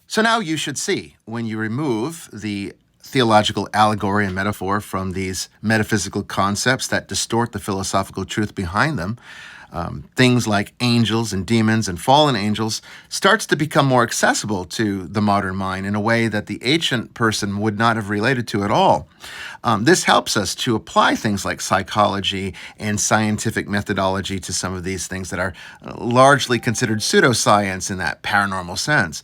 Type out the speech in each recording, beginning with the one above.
So now you should see, when you remove the theological allegory and metaphor from these metaphysical concepts that distort the philosophical truth behind them, things like angels and demons and fallen angels starts to become more accessible to the modern mind in a way that the ancient person would not have related to at all. This helps us to apply things like psychology and scientific methodology to some of these things that are largely considered pseudoscience in that paranormal sense.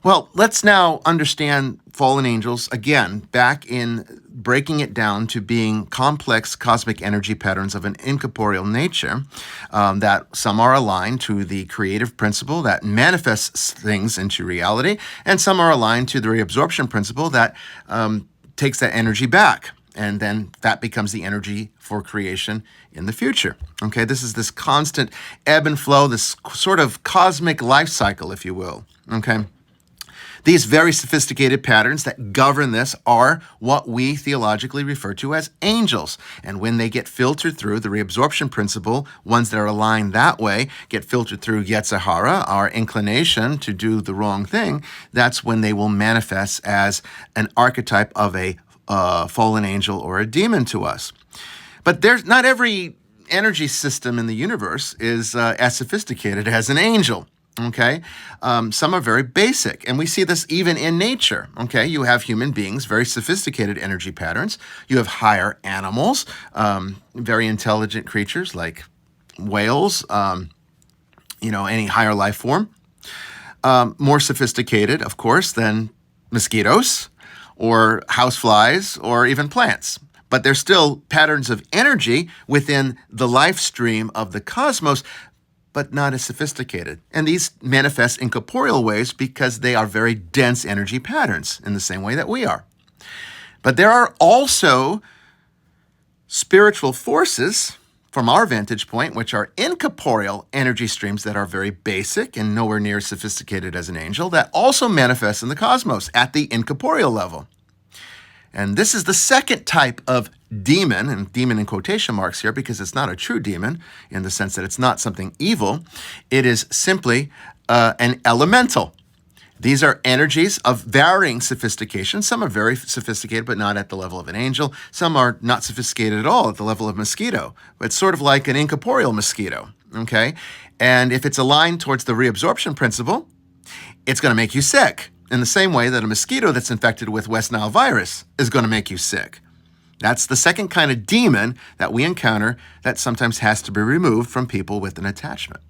Well, let's now understand fallen angels, again, back in breaking it down to being complex cosmic energy patterns of an incorporeal nature, that some are aligned to the creative principle that manifests things into reality, and some are aligned to the reabsorption principle that takes that energy back. And then that becomes the energy for creation in the future. Okay, this is this constant ebb and flow, this sort of cosmic life cycle, if you will. Okay. These very sophisticated patterns that govern this are what we theologically refer to as angels. And when they get filtered through the reabsorption principle, ones that are aligned that way get filtered through Yetzer Hara, our inclination to do the wrong thing, that's when they will manifest as an archetype of a fallen angel or a demon to us. But not every energy system in the universe is as sophisticated as an angel. Okay, some are very basic, and we see this even in nature. Okay, you have human beings, very sophisticated energy patterns. You have higher animals, very intelligent creatures like whales, any higher life form. More sophisticated, of course, than mosquitoes or houseflies or even plants. But they're still patterns of energy within the life stream of the cosmos, but not as sophisticated. And these manifest in corporeal ways because they are very dense energy patterns in the same way that we are. But there are also spiritual forces, from our vantage point, which are incorporeal energy streams that are very basic and nowhere near as sophisticated as an angel, that also manifest in the cosmos at the incorporeal level. And this is the second type of demon, and demon in quotation marks here because it's not a true demon in the sense that it's not something evil. It is simply an elemental. These are energies of varying sophistication. Some are very sophisticated, but not at the level of an angel. Some are not sophisticated at all at the level of mosquito. It's sort of like an incorporeal mosquito, okay? And if it's aligned towards the reabsorption principle, it's going to make you sick, in the same way that a mosquito that's infected with West Nile virus is going to make you sick. That's the second kind of demon that we encounter that sometimes has to be removed from people with an attachment.